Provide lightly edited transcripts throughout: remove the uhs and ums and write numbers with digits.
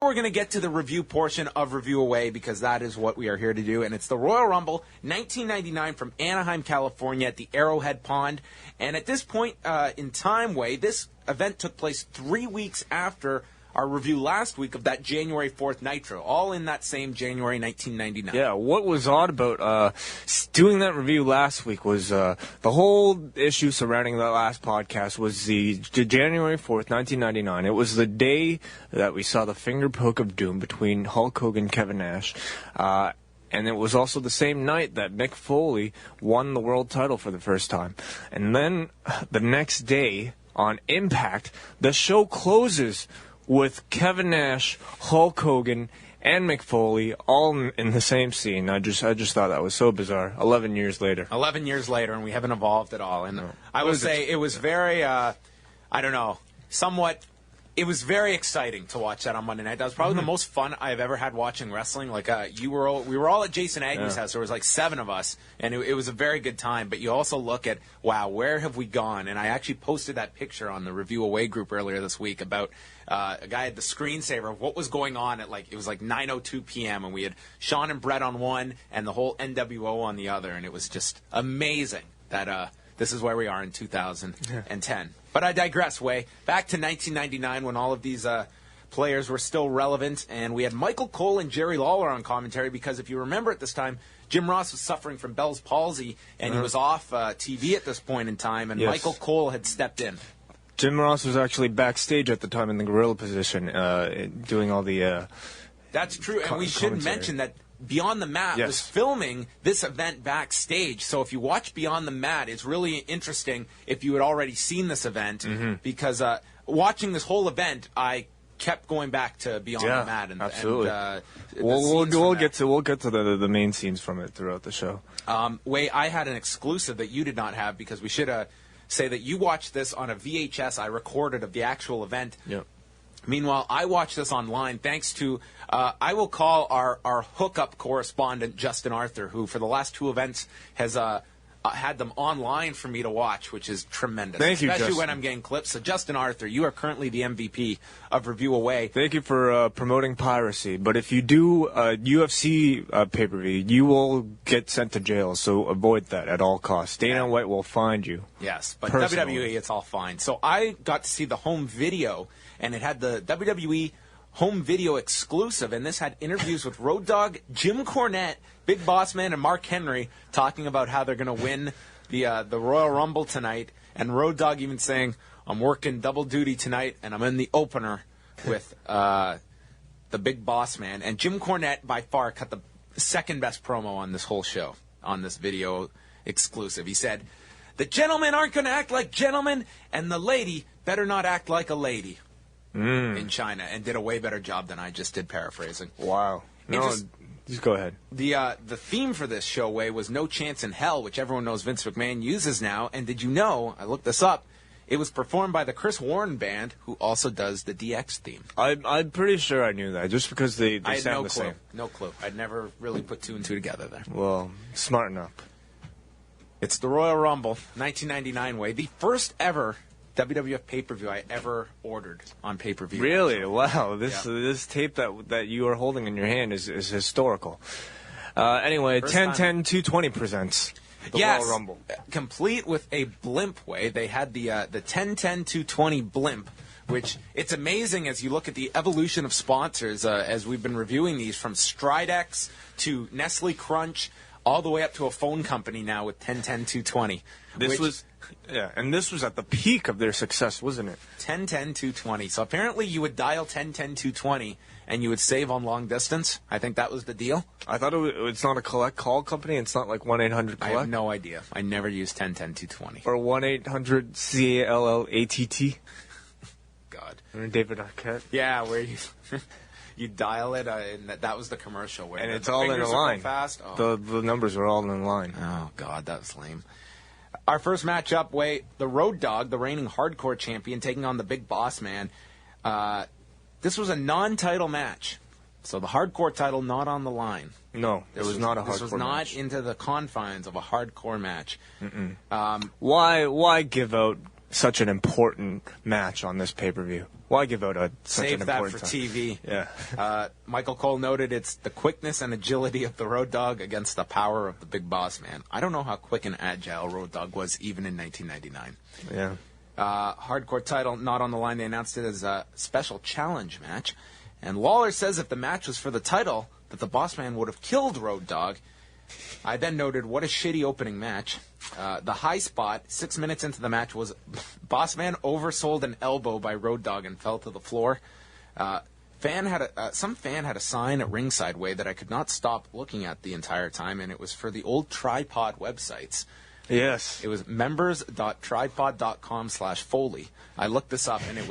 We're going to get to the review portion of Review-A-Wai because that is what we are here to do. And it's the Royal Rumble 1999 from Anaheim, California at the Arrowhead Pond. And at this point in time, Wai, this event took place 3 weeks after our review last week of that January 4th Nitro, all in that same January 1999. Yeah, what was odd about doing that review last week was the whole issue surrounding that last podcast was the January 4th, 1999. It was the day that we saw the finger poke of doom between Hulk Hogan and Kevin Nash. And it was also the same night that Mick Foley won the world title for the first time. And then the next day on Impact, the show closes with Kevin Nash, Hulk Hogan, and Mick Foley all in the same scene. I just thought that was so bizarre. 11 years later. 11 years later, and we haven't evolved at all. And no. I will say it was very, I don't know, somewhat. It was very exciting to watch that on Monday night. That was probably the most fun I've ever had watching wrestling. Like we were all at Jason Agnew's house. There was like 7 of us, and it was a very good time. But you also look at, wow, where have we gone? And I actually posted that picture on the Review-A-Wai group earlier this week about a guy had the screensaver of what was going on at it was like 9:02 p.m. and we had Sean and Brett on one and the whole NWO on the other, and it was just amazing that this is where we are in 2010. But I digress, Wai. Back to 1999 when all of these players were still relevant, and we had Michael Cole and Jerry Lawler on commentary because if you remember at this time, Jim Ross was suffering from Bell's palsy, and he was off TV at this point in time, and Michael Cole had stepped in. Jim Ross was actually backstage at the time in the gorilla position doing all the That's true, and we should mention that Beyond the Mat was filming this event backstage. So if you watch Beyond the Mat, it's really interesting if you had already seen this event because watching this whole event, I kept going back to Beyond the Mat. And, absolutely. And, we'll get to the main scenes from it throughout the show. Wai, I had an exclusive that you did not have because we should say that you watched this on a VHS I recorded of the actual event. Yep. Meanwhile, I watched this online thanks to, I will call our hookup correspondent, Justin Arthur, who for the last 2 events has had them online for me to watch, which is tremendous. Thank you, especially Justin. when I'm getting clips. So, Justin Arthur, you are currently the MVP of Review-A-Wai. Thank you for promoting piracy. But if you do UFC pay-per-view, you will get sent to jail, so avoid that at all costs. Dana White will find you. Yes, but personally. WWE, it's all fine. So I got to see the home video, and it had the WWE home video exclusive, and this had interviews with Road Dogg, Jim Cornette, Big Boss Man, and Mark Henry talking about how they're going to win the Royal Rumble tonight, and Road Dogg even saying, I'm working double duty tonight, and I'm in the opener with the Big Boss Man. And Jim Cornette, by far, cut the second best promo on this whole show, on this video exclusive. He said, the gentlemen aren't going to act like gentlemen, and the lady better not act like a lady. In China, and did a way better job than I just did paraphrasing. Wow. No, just go ahead. The theme for this show, Wai, was No Chance in Hell, which everyone knows Vince McMahon uses now. And did you know, I looked this up, it was performed by the Chris Warren Band, who also does the DX theme. I'm pretty sure I knew that, just because they sound the same. No clue. I'd never really put 2 and 2 together there. Well, smart enough. It's the Royal Rumble, 1999, Wai, the first ever WWF pay-per-view I ever ordered on pay-per-view. Really? Wow. This tape that you are holding in your hand is historical. Anyway, 10-10-220 presents the Royal Rumble. Complete with a blimp, Wai. They had the 10-10-220 blimp, which it's amazing as you look at the evolution of sponsors as we've been reviewing these from Stridex to Nestle Crunch all the way up to a phone company now with 10-10-220. And this was at the peak of their success, wasn't it? 10-10-220. So apparently you would dial 10-10-220 and you would save on long distance. I think that was the deal. I thought it's not a collect call company. It's not like 1-800-COLLECT. I have no idea. I never used 10-10-220. Or 1-800-CALLATT. God. Remember David Arquette? Yeah, where you dial it, and that was the commercial. Where and it's all in a line. Fast. Oh. The numbers are all in line. Oh, God, that was lame. Our first matchup, Wai, the Road Dogg, the reigning hardcore champion, taking on the Big Boss Man. This was a non-title match, so the hardcore title not on the line. No, it was not a hardcore match. This was not into the confines of a hardcore match. Why give out such an important match on this pay-per-view? Why give out such Save an that important for time? TV. Yeah. Michael Cole noted it's the quickness and agility of the Road Dogg against the power of the Big Boss Man. I don't know how quick and agile Road Dogg was even in 1999. Yeah. Hardcore title not on the line. They announced it as a special challenge match. And Lawler says if the match was for the title, that the Boss Man would have killed Road Dogg. I then noted, what a shitty opening match. The high spot, 6 minutes into the match, was Boss Man oversold an elbow by Road Dogg and fell to the floor. Some fan had a sign at ringside way that I could not stop looking at the entire time, and it was for the old Tripod websites. Yes. It was members.tripod.com/Foley. I looked this up, and it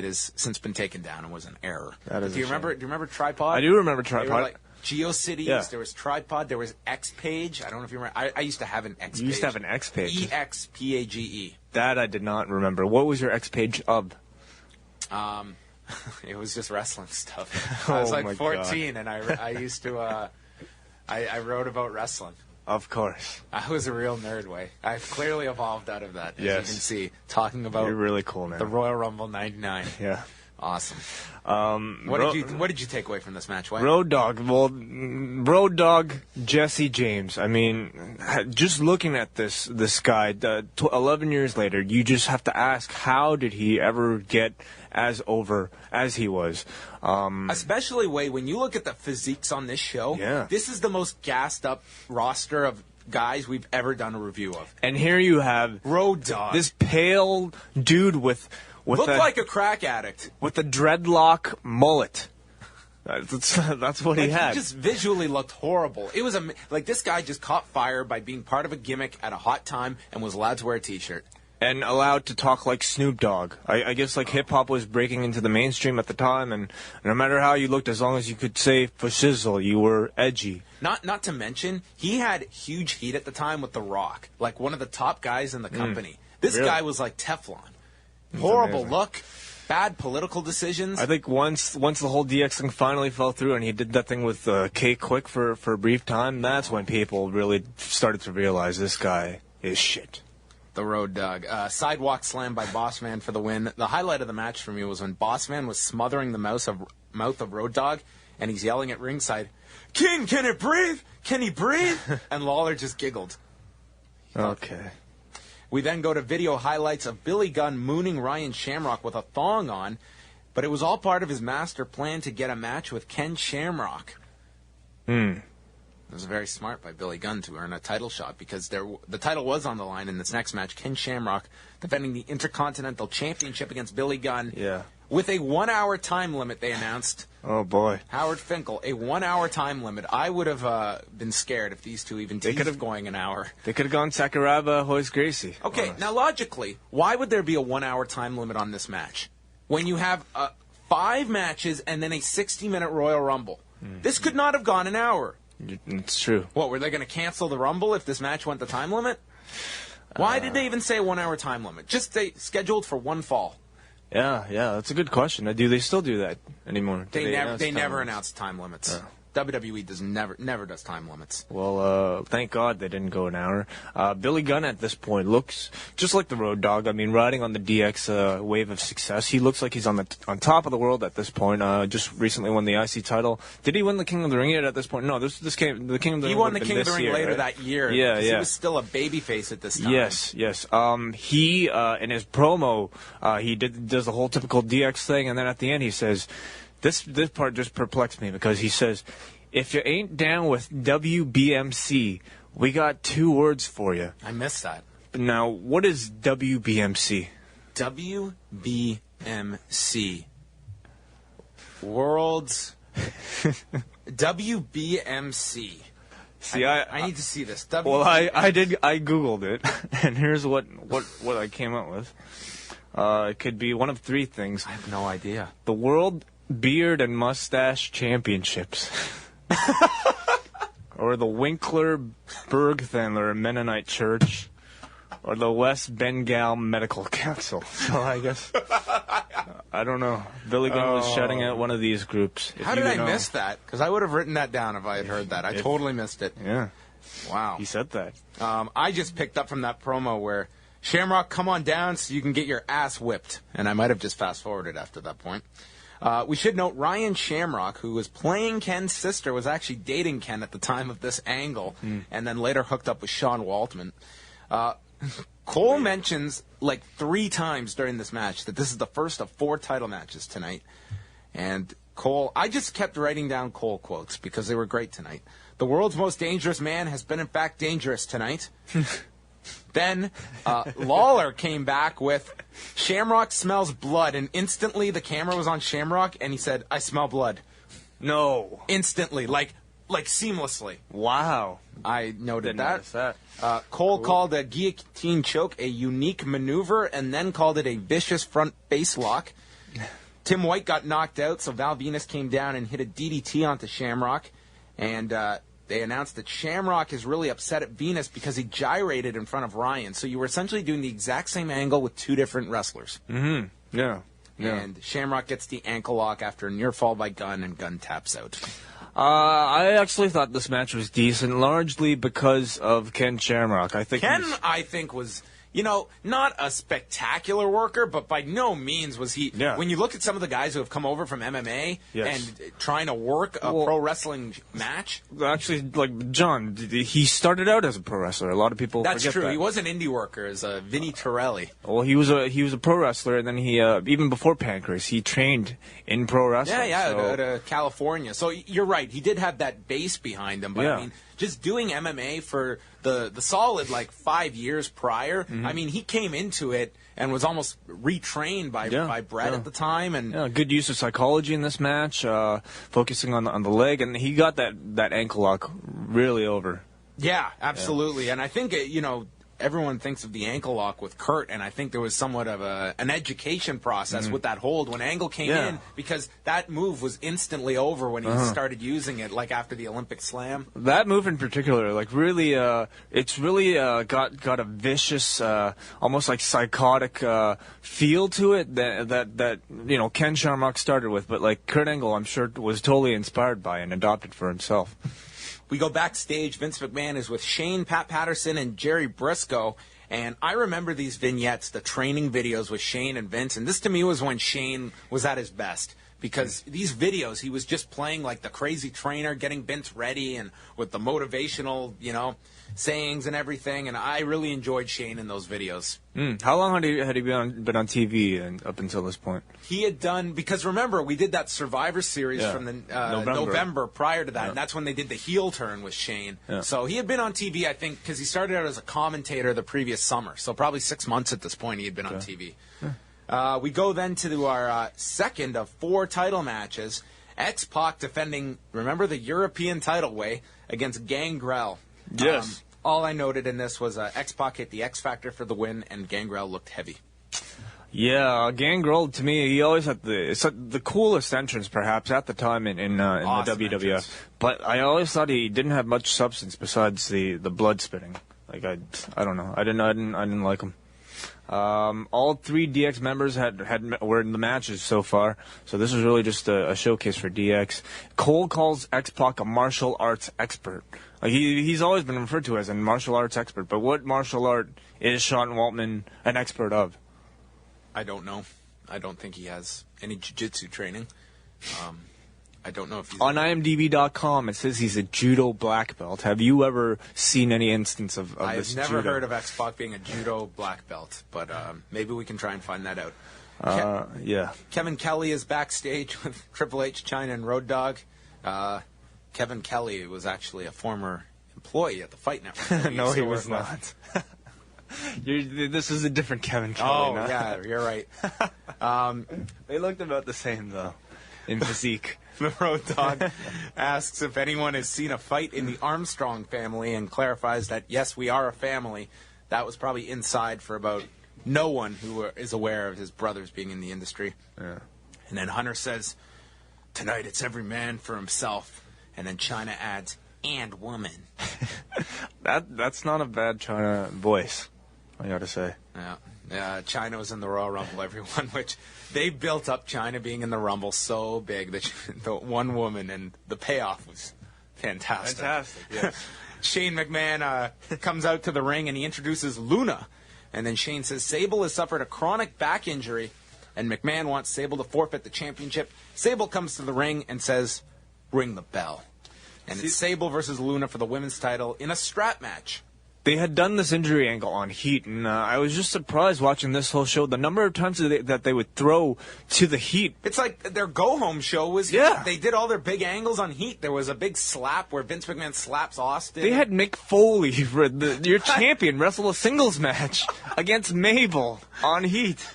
has since been taken down and was an error. Do you remember Tripod? I do remember Tripod. They were like GeoCities, Yeah. There was Tripod, there was Xpage. I don't know if you remember. I used to have an Xpage. You used to have an Xpage. EXPAGE. That I did not remember. What was your Xpage of? It was just wrestling stuff. I was like 14, God. and I used to. I wrote about wrestling. Of course. I was a real nerd, Way. I've clearly evolved out of that, as Yes. you can see, talking about You're really cool now. the Royal Rumble '99. Yeah. Awesome. What did you take away from this match, Way? Road Dogg. Well, Road Dogg, Jesse James. I mean, just looking at this guy, 11 years later, you just have to ask, how did he ever get as over as he was? Especially, Way, when you look at the physiques on this show, Yeah. this is the most gassed up roster of guys we've ever done a review of. And here you have Road Dogg. this pale dude with Looked like a crack addict. with a dreadlock mullet. That's what he had. He just visually looked horrible. It was like this guy just caught fire by being part of a gimmick at a hot time and was allowed to wear a T-shirt. And allowed to talk like Snoop Dogg. I guess like hip-hop was breaking into the mainstream at the time, and no matter how you looked, as long as you could say for shizzle, you were edgy. Not to mention, he had huge heat at the time with The Rock, like one of the top guys in the company. This Really? guy was like Teflon. Horrible amazing. look, bad political decisions. I think once the whole DX thing finally fell through, and he did that thing with K Quick for a brief time, that's when people really started to realize this guy is shit. The Road Dogg. Sidewalk slam by Boss Man for the win. The highlight of the match for me was when Boss Man was smothering the mouth of Road Dogg, and he's yelling at ringside, "King, can it breathe? Can he breathe?" And Lawler just giggled. Okay. We then go to video highlights of Billy Gunn mooning Ryan Shamrock with a thong on, but it was all part of his master plan to get a match with Ken Shamrock. It was very smart by Billy Gunn to earn a title shot because the title was on the line in this next match. Ken Shamrock defending the Intercontinental Championship against Billy Gunn. Yeah. With a 1-hour time limit, they announced. Oh, boy. Howard Finkel, a 1-hour time limit. I would have been scared if these two even teased going an hour. They could have gone Sakuraba, Hoist Gracie. Okay, now logically, why would there be a 1-hour time limit on this match? When you have 5 matches and then a 60-minute Royal Rumble. This could not have gone an hour. It's true. What, were they going to cancel the Rumble if this match went the time limit? Why did they even say a 1-hour time limit? Just say scheduled for one fall. Yeah, that's a good question. Do they still do that anymore? They never announce time limits. WWE never does time limits. Well, thank God they didn't go an hour. Billy Gunn at this point looks just like the Road Dogg. I mean, riding on the DX wave of success, he looks like he's on top of the world at this point. Just recently won the IC title. Did he win the King of the Ring yet at this point? No, this came the King of the Ring. He won the King of the Ring later that year. Yeah. He was still a babyface at this time. Yes. He in his promo, he does the whole typical DX thing, and then at the end he says. This part just perplexed me because he says, if you ain't down with WBMC, we got 2 words for you. I missed that. Now, what is WBMC? WBMC. World's... WBMC. See, I need to see this. Well, I Googled it, and here's what I came up with. It could be one of 3 things. I have no idea. The World Beard and Mustache Championships. Or the Winkler Bergthandler Mennonite Church. Or the West Bengal Medical Council. So I guess... I don't know. Billy Gunn was shouting at one of these groups. How did I miss that? Because I would have written that down if I had heard that. I totally missed it. Yeah. Wow. He said that. I just picked up from that promo where Shamrock, come on down so you can get your ass whipped. And I might have just fast-forwarded after that point. We should note Ryan Shamrock, who was playing Ken's sister, was actually dating Ken at the time of this angle, and then later hooked up with Sean Waltman. Cole mentions like 3 times during this match that this is the first of 4 title matches tonight. And Cole, I just kept writing down Cole quotes because they were great tonight. The world's most dangerous man has been in fact dangerous tonight. Then Lawler came back with Shamrock smells blood, and instantly the camera was on Shamrock, and he said, I smell blood. No. Instantly, like seamlessly. Wow. I noted that. Notice that. Cole called a guillotine choke a unique maneuver, and then called it a vicious front face lock. Tim White got knocked out, so Val Venus came down and hit a DDT onto Shamrock, and they announced that Shamrock is really upset at Venus because he gyrated in front of Ryan. So you were essentially doing the exact same angle with 2 different wrestlers. Mm-hmm. Yeah. And Shamrock gets the ankle lock after a near fall by Gunn, and Gunn taps out. I actually thought this match was decent, largely because of Ken Shamrock. I think was, not a spectacular worker, but by no means was he. Yeah. When you look at some of the guys who have come over from MMA and trying to work a pro wrestling match. Actually, like John, he started out as a pro wrestler. A lot of people That's forget true. that. He was an indie worker, as Vinny Torelli. Well, he was a pro wrestler, and then he even before Pancrase, he trained in pro wrestling. To California. So you're right. He did have that base behind him, but I mean, just doing MMA for the solid 5 years prior. I mean, he came into it and was almost retrained by Brett at the time. And good use of psychology in this match, focusing on the leg, and he got that ankle lock really over. Yeah, absolutely. Yeah. And I think everyone thinks of the ankle lock with Kurt, and I think there was somewhat of an education process with that hold when Angle came in, because that move was instantly over when he started using it, after the Olympic Slam. That move in particular, really, it's really got a vicious, almost like psychotic feel to it that Ken Shamrock started with, but Kurt Angle, I'm sure, was totally inspired by and adopted for himself. We go backstage. Vince McMahon is with Shane, Pat Patterson, and Jerry Briscoe. And I remember these vignettes, the training videos with Shane and Vince. And this, to me, was when Shane was at his best. Because these videos, he was just playing like the crazy trainer, getting Vince ready, and with the motivational, sayings and everything. And I really enjoyed Shane in those videos. How long had he been on TV and up until this point? He had done, because remember, we did that Survivor Series from the November prior to that, and that's when they did the heel turn with Shane. Yeah. So he had been on TV, I think, because he started out as a commentator the previous summer. So probably 6 months at this point he had been on TV. Yeah. We go then to our second of 4 title matches. X-Pac defending, remember, the European title way against Gangrel. Yes. All I noted in this was X-Pac hit the X Factor for the win, and Gangrel looked heavy. Yeah, Gangrel, to me, he always had the coolest entrance, perhaps, at the time in the WWF. Entrance. But I always thought he didn't have much substance besides the blood spitting. I don't know. I didn't like him. All 3 DX members were in the matches so far, so this was really just a showcase for DX. Cole calls X-Pac a martial arts expert. He's always been referred to as a martial arts expert, but what martial art is Sean Waltman an expert of? I don't know. I don't think he has any jiu-jitsu training. I don't know if he's... On IMDb.com, it says he's a judo black belt. Have you ever seen any instance of this judo? I've never heard of X-Pac being a judo black belt, but maybe we can try and find that out. Yeah. Kevin Kelly is backstage with Triple H, China, and Road Dogg. Kevin Kelly was actually a former employee at the Fight Network. No, he was not. This is a different Kevin Kelly. Oh, yeah, you're right. They looked about the same, though, in physique. The Road Dogg asks if anyone has seen a fight in the Armstrong family and clarifies that, yes, we are a family. That was probably inside for about no one who is aware of his brothers being in the industry. Yeah. And then Hunter says, tonight it's every man for himself. And then China adds, and woman. That's not a bad China voice, I gotta say. Yeah, China was in the Royal Rumble, everyone, which they built up China being in the Rumble so big that the one woman, and the payoff was fantastic. Fantastic, yes. Shane McMahon comes out to the ring and he introduces Luna. And then Shane says Sable has suffered a chronic back injury, and McMahon wants Sable to forfeit the championship. Sable comes to the ring and says, ring the bell. And it's Sable versus Luna for the women's title in a strap match. They had done this injury angle on Heat, and I was just surprised watching this whole show. The number of times that they would throw to the Heat. It's like their go-home show was Heat. They did all their big angles on Heat. There was a big slap where Vince McMahon slaps Austin. They had Mick Foley, your champion, wrestle a singles match against Mabel on Heat.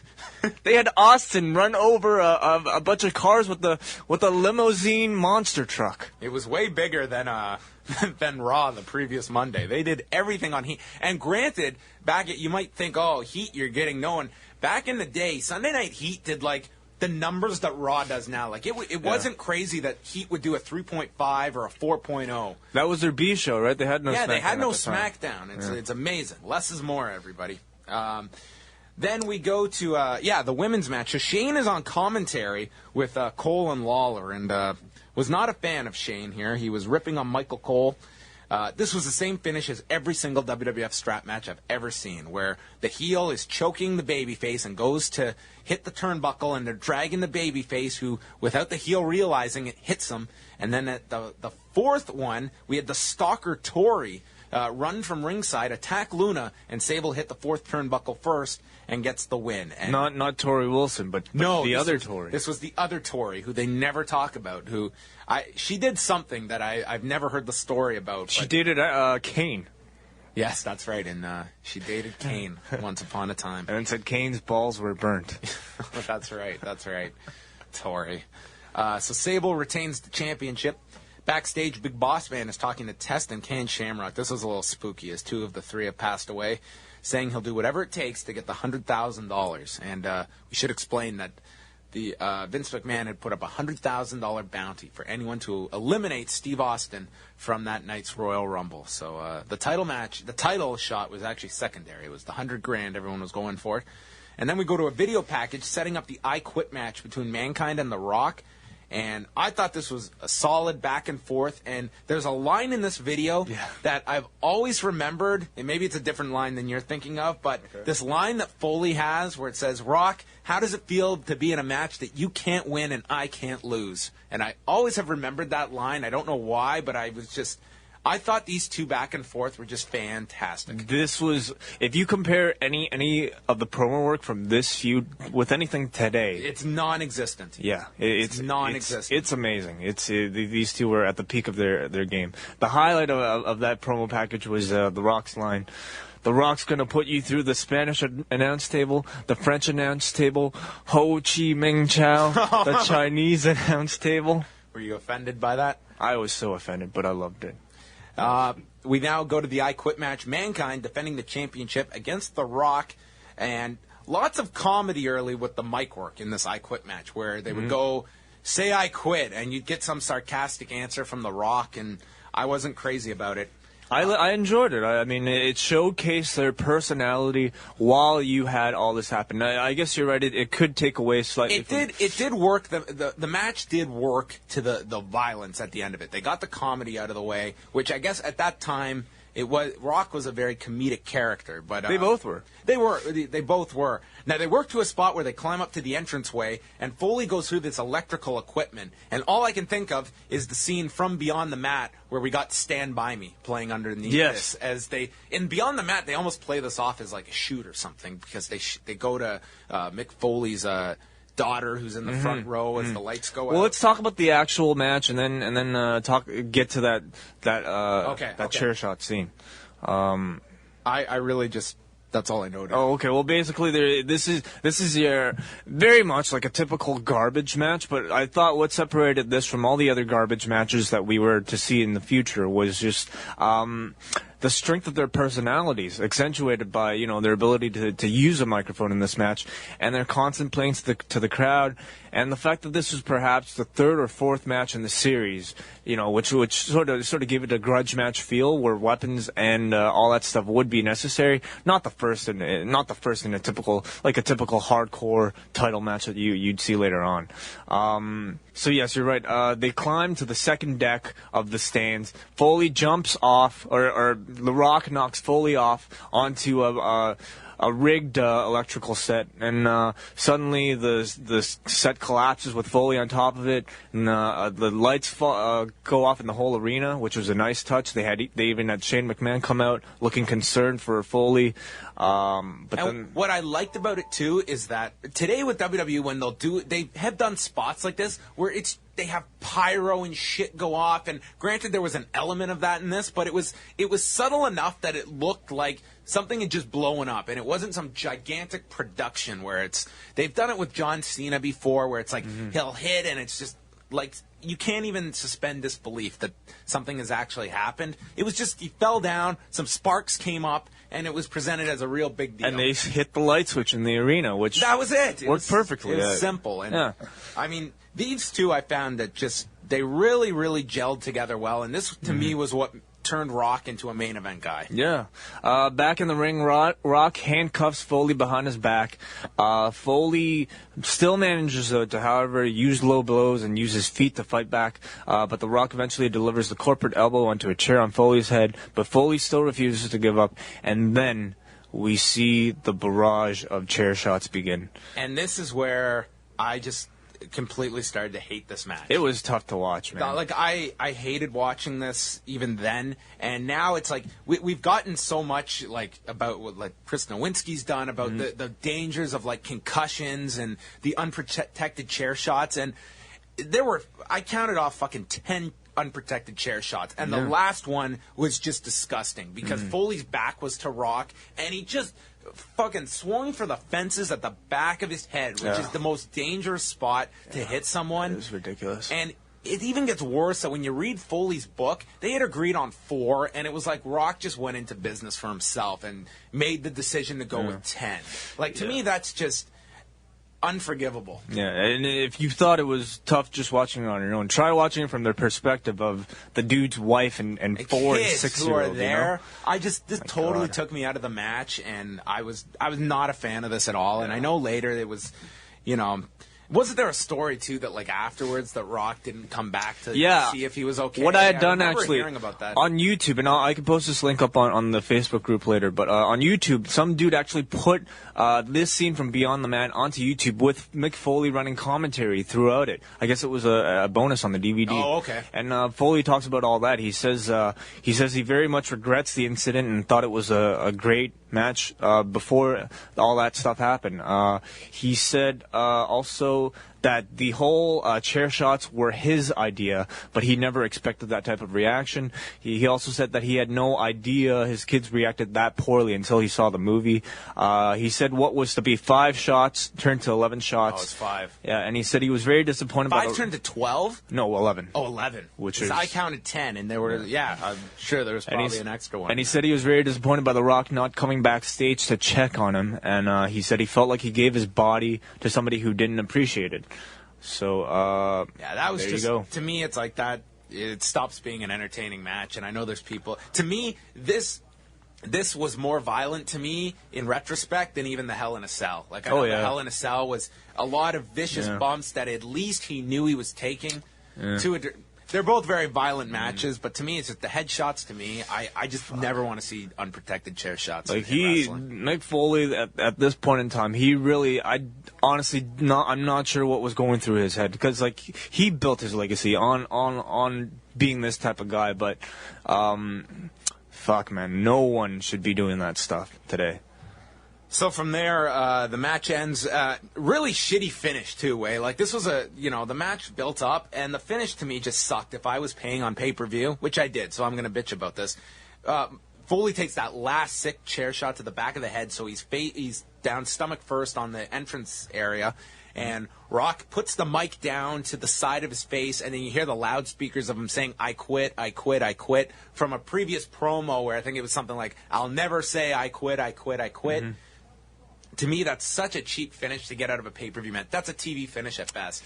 They had Austin run over a bunch of cars with a limousine monster truck. It was way bigger than Raw the previous Monday. They did everything on Heat. And granted, you might think, oh, Heat, you're getting known. Back in the day, Sunday Night Heat did like the numbers that Raw does now. Like it wasn't crazy that Heat would do a 3.5 or a 4.0. That was their B show, right? They had no SmackDown. Yeah, they had no SmackDown. It's amazing. Less is more, everybody. Then we go to, the women's match. So Shane is on commentary with Cole and Lawler, and was not a fan of Shane here. He was ripping on Michael Cole. This was the same finish as every single WWF strap match I've ever seen, where the heel is choking the babyface and goes to hit the turnbuckle, and they're dragging the babyface, who, without the heel realizing it, hits him. And then at the fourth one, we had the stalker Tori run from ringside, attack Luna, and Sable hit the fourth turnbuckle first and gets the win. And not Tori Wilson, but the other Tori. This was the other Tori, who they never talk about. She did something that I've never heard the story about. She dated Kane. Yes, that's right, and she dated Kane once upon a time. And said Kane's balls were burnt. That's right, Tori. So Sable retains the championship. Backstage, Big Boss Man is talking to Test and Ken Shamrock. This was a little spooky, as two of the three have passed away, saying he'll do whatever it takes to get the $100,000. And we should explain that the Vince McMahon had put up a $100,000 bounty for anyone to eliminate Steve Austin from that night's Royal Rumble. So the title shot was actually secondary. It was the $100,000 everyone was going for. And then we go to a video package setting up the I Quit match between Mankind and The Rock. And I thought this was a solid back and forth. And there's a line in this video that I've always remembered, and maybe it's a different line than you're thinking of, but this line that Foley has where it says, Rock, how does it feel to be in a match that you can't win and I can't lose? And I always have remembered that line. I don't know why, but I thought these two back and forth were just fantastic. This was, if you compare any of the promo work from this feud with anything today, it's non-existent. Yeah, it's non-existent. It's amazing. These two were at the peak of their game. The highlight of that promo package was The Rock's line. The Rock's going to put you through the Spanish announce table, the French announce table, Ho Chi Minh Chow, the Chinese announce table. Were you offended by that? I was so offended, but I loved it. We now go to the I Quit match. Mankind defending the championship against The Rock, and lots of comedy early with the mic work in this I Quit match, where they would go, say I quit, and you'd get some sarcastic answer from The Rock, and I wasn't crazy about it. I enjoyed it. I mean, it showcased their personality while you had all this happen. I guess you're right. It could take away slightly. It did work. The match did work to the violence at the end of it. They got the comedy out of the way, which I guess at that time Rock was a very comedic character, but they both were. They both were. Now they work to a spot where they climb up to the entranceway, and Foley goes through this electrical equipment, and all I can think of is the scene from Beyond the Mat where we got Stand By Me playing underneath this. As in Beyond the Mat, they almost play this off as like a shoot or something, because they go to Mick Foley's daughter, who's in the front row as the lights go out. Well, let's talk about the actual match, and then get to that chair shot scene. I really just. That's all I know. Oh, okay. Well, basically, this is your very much like a typical garbage match. But I thought what separated this from all the other garbage matches that we were to see in the future was just the strength of their personalities, accentuated by their ability to use a microphone in this match, and their constant playing to the crowd, and the fact that this was perhaps the third or fourth match in the series, which sort of gave it a grudge match feel, where weapons and all that stuff would be necessary. Not the first in a typical hardcore title match that you'd see later on. So yes, you're right. They climb to the second deck of the stands. Foley jumps off, or The Rock knocks Foley off onto a a rigged electrical set, and suddenly the set collapses with Foley on top of it, and the lights go off in the whole arena, which was a nice touch. They even had Shane McMahon come out looking concerned for Foley. Then what I liked about it too is that today with WWE, when they have done spots like this where they have pyro and shit go off, and granted there was an element of that in this, but it was subtle enough that it looked like something had just blown up, and it wasn't some gigantic production where they've done it with John Cena before, where it's like he'll hit and it's just like you can't even suspend disbelief that something has actually happened. It was just he fell down, some sparks came up, and it was presented as a real big deal. And they hit the light switch in the arena, which that was it. Worked perfectly. It was simple, and I mean these two I found that they really really gelled together well, and this to me was what turned Rock into a main event guy. Yeah. Back in the ring, Rock handcuffs Foley behind his back. Foley still manages, to, however, use low blows and use his feet to fight back. But the Rock eventually delivers the corporate elbow onto a chair on Foley's head. But Foley still refuses to give up. And then we see the barrage of chair shots begin. And this is where I just completely started to hate this match. It was tough to watch, man. Like I hated watching this even then, and now it's like we've gotten so much like about what like Chris Nowinski's done about the dangers of like concussions and the unprotected chair shots, and I counted off fucking 10 unprotected chair shots, and the last one was just disgusting because Foley's back was to Rock, and he just fucking swung for the fences at the back of his head, which is the most dangerous spot to hit someone. It was ridiculous. And it even gets worse that when you read Foley's book, they had agreed on 4, and it was like Rock just went into business for himself and made the decision to go with 10. Like, to me, that's just unforgivable. Yeah, and if you thought it was tough just watching it on your own, try watching it from the perspective of the dude's wife and 4 and 6 year olds there. You know? This totally took me out of the match, and I was not a fan of this at all. And I know later it was, wasn't there a story too that like afterwards that Rock didn't come back to see if he was okay? What I had done actually hearing about that on YouTube, and I can post this link up on the Facebook group later, but on YouTube, some dude actually put this scene from Beyond the Mat onto YouTube with Mick Foley running commentary throughout it. I guess it was a bonus on the DVD. Oh, okay. And Foley talks about all that. He says he very much regrets the incident and thought it was a great match before all that stuff happened. He said also that the whole chair shots were his idea, but he never expected that type of reaction. He also said that he had no idea his kids reacted that poorly until he saw the movie. He said what was to be 5 shots turned to 11 shots. Oh, it's 5. Yeah, and he said he was very disappointed. 5 turned to 12? No, 11. Oh, 11. Which is I counted 10, and there were I'm sure there was probably an extra one. And he said he was very disappointed by The Rock not coming backstage to check on him, and he said he felt like he gave his body to somebody who didn't appreciate it. So, that was there just, you go. To me, it's like that, it stops being an entertaining match, and I know there's people, to me, this was more violent to me in retrospect than even the Hell in a Cell. Like, I know the Hell in a Cell was a lot of vicious bumps that at least he knew he was taking to a... They're both very violent matches, but to me, it's just the headshots. To me, I just never want to see unprotected chair shots. Like in Mick Foley at this point in time, he really, I'm not sure what was going through his head, because like he built his legacy on being this type of guy. But fuck, man, no one should be doing that stuff today. So from there, the match ends. Really shitty finish too, Way. Like this was the match built up, and the finish to me just sucked. If I was paying on pay-per-view, which I did, so I'm gonna bitch about this. Foley takes that last sick chair shot to the back of the head, so he's down stomach first on the entrance area, and Rock puts the mic down to the side of his face, and then you hear the loudspeakers of him saying, "I quit, I quit, I quit," from a previous promo where I think it was something like, "I'll never say I quit, I quit, I quit." Mm-hmm. To me, that's such a cheap finish to get out of a pay-per-view match. That's a TV finish at best.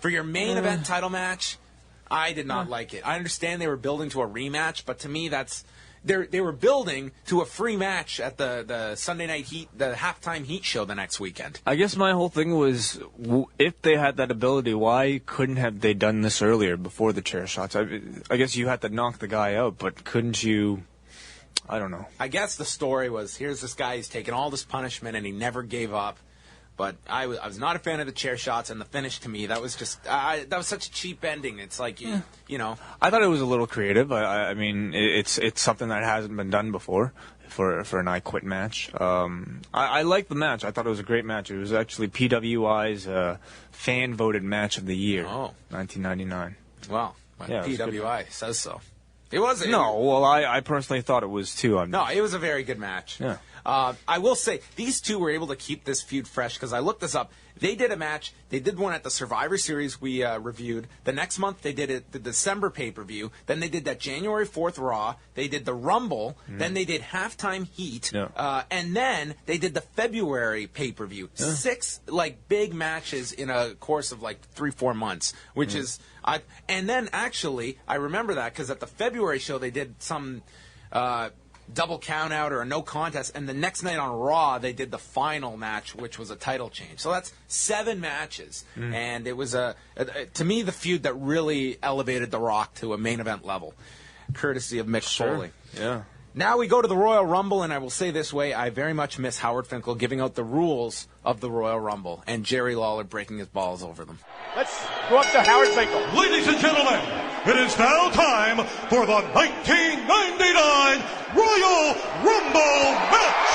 For your main event title match, I did not like it. I understand they were building to a rematch, but to me, they were building to a free match at the Sunday Night Heat, the halftime Heat show the next weekend. I guess my whole thing was, if they had that ability, why couldn't have they done this earlier before the chair shots? I guess you had to knock the guy out, but couldn't you I don't know. I guess the story was, here's this guy, he's taken all this punishment, and he never gave up. But I was not a fan of the chair shots, and the finish to me, that was just that was such a cheap ending. It's like you know. I thought it was a little creative. I mean, it's something that hasn't been done before for an I Quit match. I liked the match. I thought it was a great match. It was actually PWI's fan voted match of the year, 1999. Well, yeah, PWI says so. It wasn't. No, well, I personally thought it was too. No, it was a very good match. Yeah. I will say, these two were able to keep this feud fresh, because I looked this up. They did a match. They did one at the Survivor Series we reviewed. The next month, they did the December pay-per-view. Then they did that January 4th Raw. They did the Rumble. Then they did Halftime Heat. Yeah. And then they did the February pay-per-view. Yeah. 6, big matches in a course of, 3-4 months, which is... and then, actually, I remember that, because at the February show, they did some... double count out or a no contest, and the next night on Raw they did the final match, which was a title change. So that's 7 matches, and it was to me the feud that really elevated The Rock to a main event level, courtesy of Mick Foley. Yeah. Now we go to the Royal Rumble, and I will say this way, I very much miss Howard Finkel giving out the rules of the Royal Rumble and Jerry Lawler breaking his balls over them. Let's go up to Howard Finkel. Ladies and gentlemen, it is now time for the 1999 Royal Rumble match.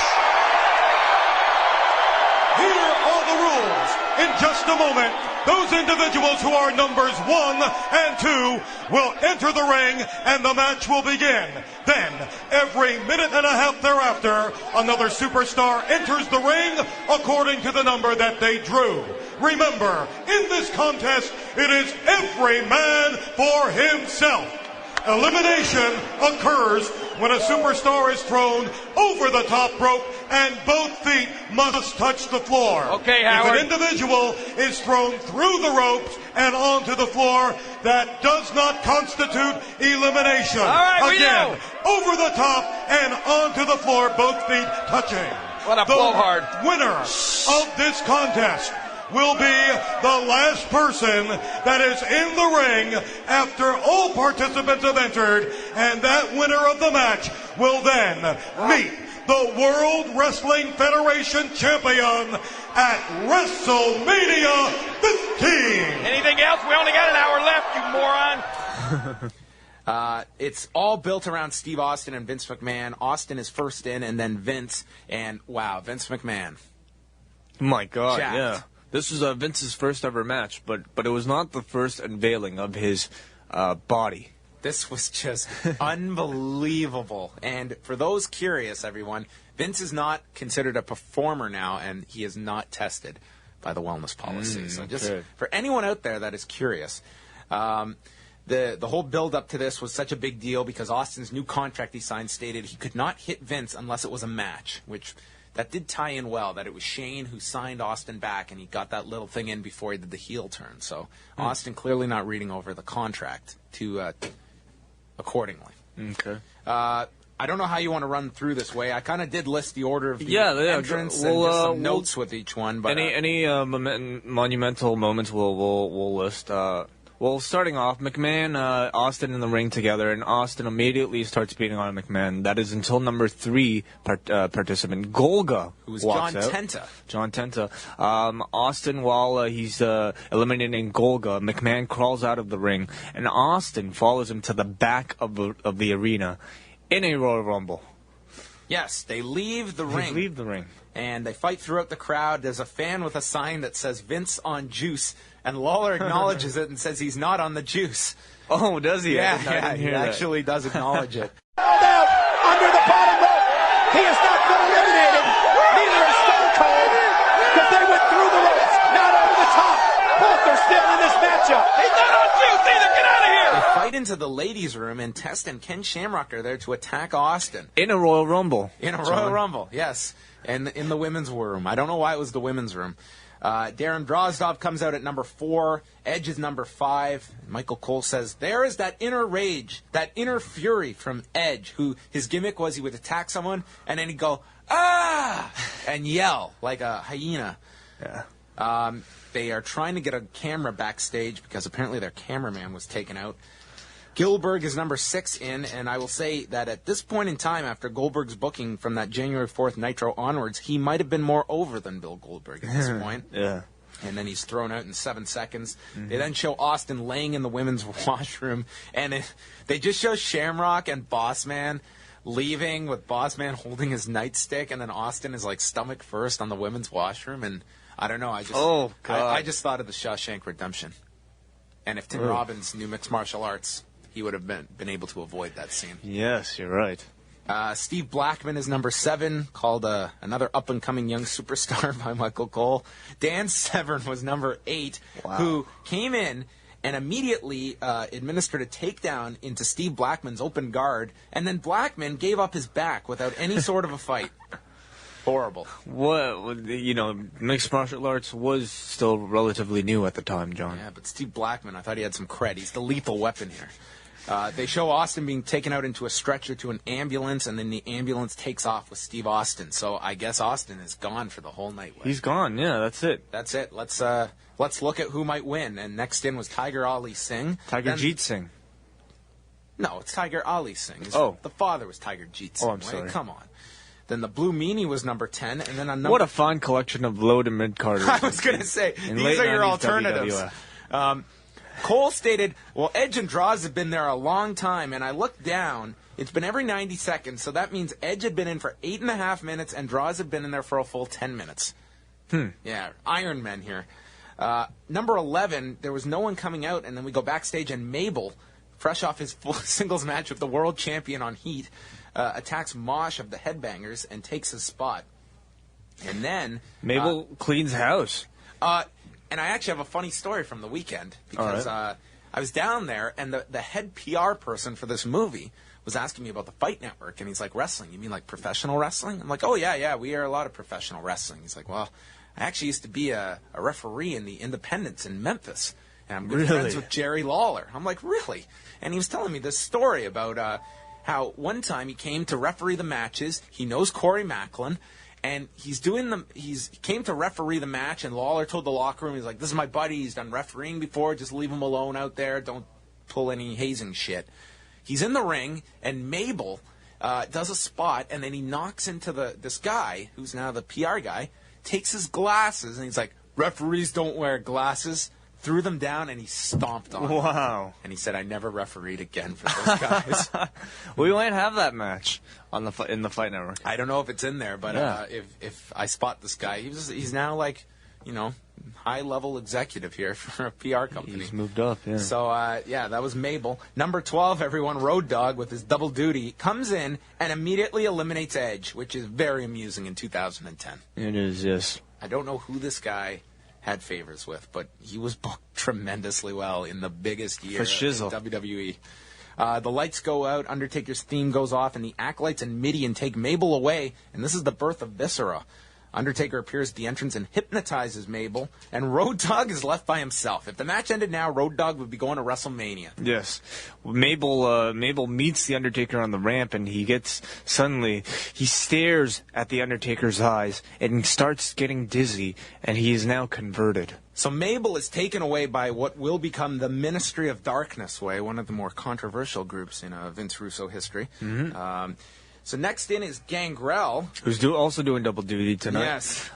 Here are the rules. In just a moment, those individuals who are numbers 1 and 2 will enter the ring and the match will begin. Then, every minute and a half thereafter, another superstar enters the ring according to the number that they drew. Remember, in this contest, it is every man for himself. Elimination occurs when a superstar is thrown over the top rope and both feet must touch the floor. Okay, Howard. If an individual is thrown through the ropes and onto the floor, that does not constitute elimination. All right, again, over the top and onto the floor, both feet touching. What a blowhard. The winner of this contest will be the last person that is in the ring after all participants have entered, and that winner of the match will then meet the World Wrestling Federation champion at WrestleMania 15. Anything else? We only got an hour left, you moron. It's all built around Steve Austin and Vince McMahon. Austin is first in, and then Vince, and wow, Vince McMahon. My God, Jacked. yeah. This was Vince's first ever match, but it was not the first unveiling of his body. This was just unbelievable. And for those curious, everyone, Vince is not considered a performer now, and he is not tested by the wellness policy. So just for anyone out there that is curious, the whole build-up to this was such a big deal because Austin's new contract he signed stated he could not hit Vince unless it was a match, which... that did tie in well, that it was Shane who signed Austin back, and he got that little thing in before he did the heel turn. So Austin clearly not reading over the contract accordingly. Okay. I don't know how you want to run through this way. I kind of did list the order of the entrance we'll, and just some notes with each one. But any monumental moments we'll list. Well, starting off, McMahon, Austin in the ring together, and Austin immediately starts beating on McMahon. That is until number 3 participant, Golga, who was walks John out. Tenta. John Tenta. Austin, while he's eliminating Golga, McMahon crawls out of the ring, and Austin follows him to the back of the arena in a Royal Rumble. Yes, they leave the ring. They leave the ring. And they fight throughout the crowd. There's a fan with a sign that says Vince on juice, and Lawler acknowledges it and says he's not on the juice. Oh, does he? Yeah, he actually does acknowledge it. Down under the bottom rope. He has not been eliminated. Neither is Stone Cold, because they went through the ropes, not over the top. Both are still in this matchup. He's not on juice either. Get out of here. They fight into the ladies' room, and Test and Ken Shamrock are there to attack Austin. In a Royal Rumble. In a Royal Rumble, yes. And in the women's room. I don't know why it was the women's room. Darren Drozdov comes out at number 4. Edge is number 5. Michael Cole says, there is that inner rage, that inner fury from Edge, who his gimmick was he would attack someone, and then he'd go, ah, and yell like a hyena. Yeah. They are trying to get a camera backstage because apparently their cameraman was taken out. Gillberg is number 6 in, and I will say that at this point in time, after Goldberg's booking from that January 4th Nitro onwards, he might have been more over than Bill Goldberg at this point. Yeah. And then he's thrown out in 7 seconds. They then show Austin laying in the women's washroom, and they just show Shamrock and Bossman leaving with Bossman holding his nightstick, and then Austin is like stomach first on the women's washroom, and I don't know. I just thought of the Shawshank Redemption, and if Tim Robbins knew mixed martial arts, he would have been able to avoid that scene. Yes, you're right. Steve Blackman is number 7, called another up-and-coming young superstar by Michael Cole. Dan Severn was number 8, who came in and immediately administered a takedown into Steve Blackman's open guard, and then Blackman gave up his back without any sort of a fight. Horrible. Well, mixed martial arts was still relatively new at the time, John. Yeah, but Steve Blackman, I thought he had some cred. He's the lethal weapon here. They show Austin being taken out into a stretcher to an ambulance, and then the ambulance takes off with Steve Austin. So I guess Austin is gone for the whole night. He's gone. Yeah, that's it. That's it. Let's look at who might win. And next in was Tiger Ali Singh. Jeet Singh. No, it's Tiger Ali Singh. The father was Tiger Jeet Singh. Oh, I'm sorry. Come on. Then the Blue Meanie was number 10, and then on number... What a fine collection of low to mid carders. I was going to say, these are your alternatives. Cole stated, well, Edge and Droz have been there a long time, and I looked down. It's been every 90 seconds, so that means Edge had been in for 8.5 minutes, and Droz had been in there for a full 10 minutes. Yeah, Iron Men here. Number 11, there was no one coming out, and then we go backstage, and Mabel, fresh off his full singles match with the world champion on Heat, attacks Mosh of the Headbangers and takes his spot. And then... Mabel cleans house. And I actually have a funny story from the weekend, because I was down there, and the head PR person for this movie was asking me about the Fight Network, and he's like, wrestling? You mean like professional wrestling? I'm like, oh, yeah, we air a lot of professional wrestling. He's like, well, I actually used to be a referee in the Independents in Memphis, and I'm good friends with Jerry Lawler. I'm like, really? And he was telling me this story about how one time he came to referee the matches. He knows Corey Macklin. And he came to referee the match, and Lawler told the locker room, he's like, this is my buddy, he's done refereeing before, just leave him alone out there, don't pull any hazing shit. He's in the ring, and Mabel does a spot, and then he knocks into this guy, who's now the PR guy, takes his glasses, and he's like, referees don't wear glasses, threw them down, and he stomped on them. Wow. And he said, I never refereed again for those guys. We might have that match in the Fight Network. I don't know if it's in there, but if I spot this guy, he's now like, high-level executive here for a PR company. He's moved up, yeah. So, that was Mabel. Number 12, everyone, Road Dogg with his double duty, comes in and immediately eliminates Edge, which is very amusing in 2010. It is, yes. I don't know who this guy had favors with, but he was booked tremendously well in the biggest year of WWE. The lights go out, Undertaker's theme goes off, and the Acolytes and Midian take Mabel away, and this is the birth of Viscera. Undertaker appears at the entrance and hypnotizes Mabel, and Road Dogg is left by himself. If the match ended now, Road Dogg would be going to WrestleMania. Yes. Mabel meets the Undertaker on the ramp, and he stares at the Undertaker's eyes and starts getting dizzy, and he is now converted. So Mabel is taken away by what will become the Ministry of Darkness Way, one of the more controversial groups in Vince Russo history. Mm-hmm. So next in is Gangrel, who's also doing double duty tonight. Yes.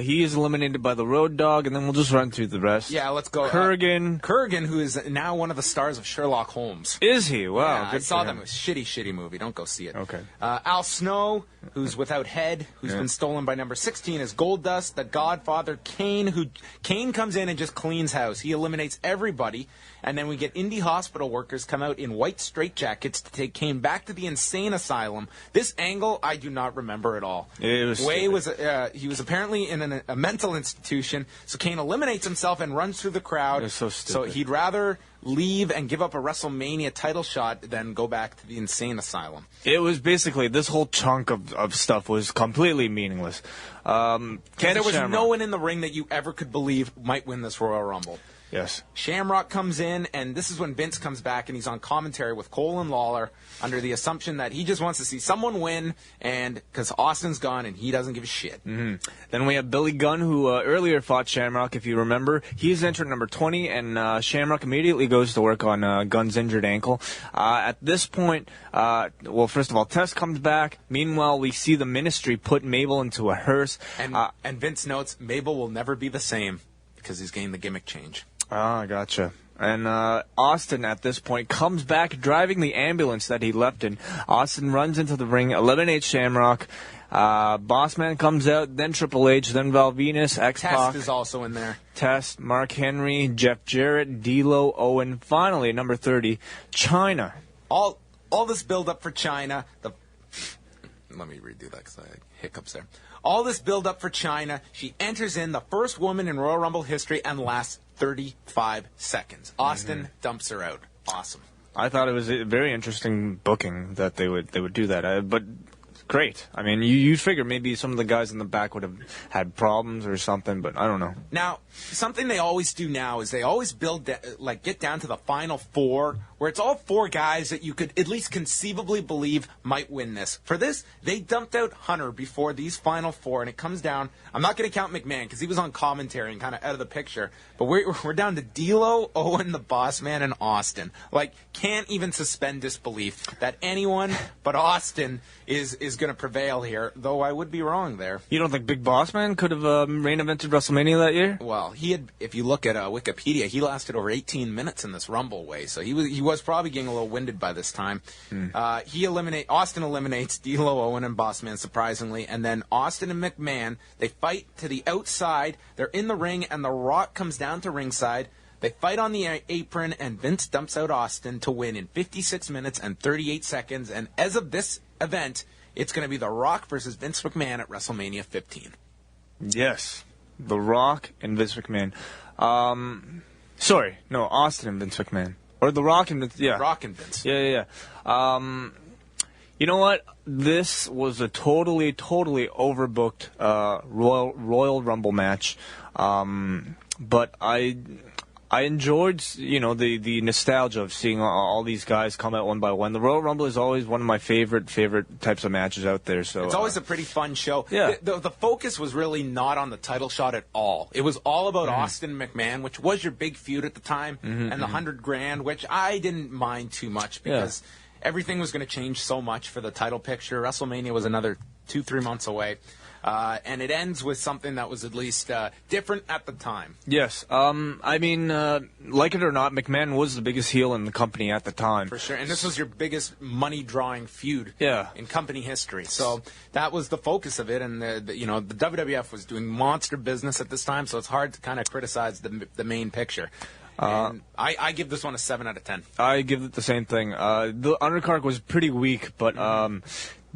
He is eliminated by the Road Dogg, and then we'll just run through the rest. Yeah, let's go. Kurgan, who is now one of the stars of Sherlock Holmes. Is he? Wow. Yeah, I saw them. It was a shitty movie. Don't go see it. Okay. Al Snow, who's without head, who's been stolen by number 16, is Goldust, the Godfather, Kane comes in and just cleans house. He eliminates everybody, and then we get indie hospital workers come out in white straitjackets to take Kane back to the insane asylum. This angle, I do not remember at all. He was apparently in a mental institution, so Kane eliminates himself and runs through the crowd. It was so stupid. So he'd rather leave and give up a WrestleMania title shot than go back to the insane asylum. It was basically, this whole chunk of stuff was completely meaningless. There was no one in the ring that you ever could believe might win this Royal Rumble. Yes. Shamrock comes in, and this is when Vince comes back, and he's on commentary with Cole and Lawler under the assumption that he just wants to see someone win, and because Austin's gone, and he doesn't give a shit. Then we have Billy Gunn, who earlier fought Shamrock, if you remember. He's entered number 20, and Shamrock immediately goes to work on Gunn's injured ankle. At this point, well, first of all, Test comes back. Meanwhile, we see the Ministry put Mabel into a hearse. And Vince notes, Mabel will never be the same because he's getting the gimmick change. Ah, gotcha. And Austin, at this point, comes back driving the ambulance that he left in. Austin runs into the ring, eliminates Shamrock. Bossman comes out, then Triple H, then Val Venus, X-Pac. Test is also in there. Test, Mark Henry, Jeff Jarrett, D'Lo, Owen. Finally, number 30, China. All this build-up for China. Let me redo that because I had hiccups there. All this build-up for China. She enters in, the first woman in Royal Rumble history, and lasts 35 seconds. Austin dumps her out. Awesome. I thought it was a very interesting booking that they would do that. But great. I mean, you figure maybe some of the guys in the back would have had problems or something, but I don't know. Now, something they always do now is they always get down to the final four, where it's all four guys that you could at least conceivably believe might win this. For this, they dumped out Hunter before these final four, and it comes down. I'm not going to count McMahon because he was on commentary and kind of out of the picture, but we're down to D'Lo, Owen, the Boss Man, and Austin. Like, can't even suspend disbelief that anyone but Austin is going to prevail here, though I would be wrong there. You don't think Big Boss Man could have main evented WrestleMania that year? Well, he had. If you look at Wikipedia, he lasted over 18 minutes in this Rumble way, so he was probably getting a little winded by this time. Austin eliminates D'Lo, Owen, and Bossman, surprisingly, and then Austin and McMahon, they fight to the outside. They're in the ring, and The Rock comes down to ringside. They fight on the apron, and Vince dumps out Austin to win in 56 minutes and 38 seconds. And as of this event, it's going to be The Rock versus Vince McMahon at WrestleMania 15. Yes. The Rock and Vince McMahon. Austin and Vince McMahon. Or The Rock and Vince, yeah. Rock and Vince. Yeah. You know what? This was a totally overbooked Royal Rumble match. But I enjoyed, the nostalgia of seeing all these guys come out one by one. The Royal Rumble is always one of my favorite types of matches out there. So it's always a pretty fun show. Yeah. The focus was really not on the title shot at all. It was all about Austin McMahon, which was your big feud at the time, and the $100,000, which I didn't mind too much because everything was going to change so much for the title picture. WrestleMania was another 2-3 months away. And it ends with something that was at least different at the time. Yes. I mean, like it or not, McMahon was the biggest heel in the company at the time. For sure. And this was your biggest money-drawing feud in company history. So that was the focus of it. And, the WWF was doing monster business at this time, so it's hard to kind of criticize the main picture. And I give this one a 7 out of 10. I give it the same thing. The undercard was pretty weak, but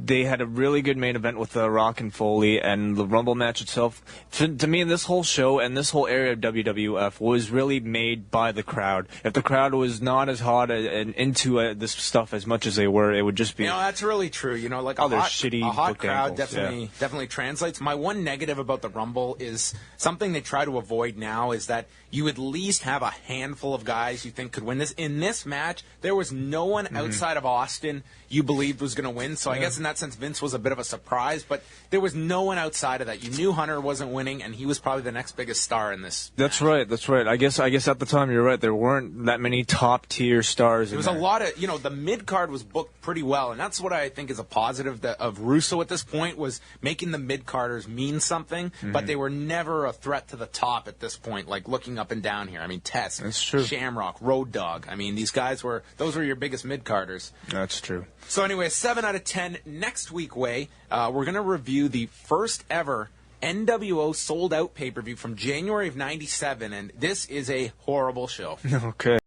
they had a really good main event with Rock and Foley, and the Rumble match itself. To me, this whole show and this whole area of WWF was really made by the crowd. If the crowd was not as hot and into this stuff as much as they were, it would just be. That's really true. Like a hot crowd definitely translates. My one negative about the Rumble is something they try to avoid now is that you at least have a handful of guys you think could win this. In this match, there was no one outside of Austin you believed was going to win. So I guess in that sense, Vince was a bit of a surprise, but there was no one outside of that. You knew Hunter wasn't winning, and he was probably the next biggest star in this match. That's right. I guess at the time, you're right. There weren't that many top-tier stars. There was a lot of, the mid-card was booked pretty well, and that's what I think is a positive of Russo at this point, was making the mid-carders mean something, but they were never a threat to the top at this point, like looking up and down here. I mean, Test, Shamrock, Road Dogg. I mean, those were your biggest mid-carders. That's true. So anyway, 7 out of 10. Next week, we're going to review the first ever NWO sold-out pay-per-view from January of '97, and this is a horrible show. Okay.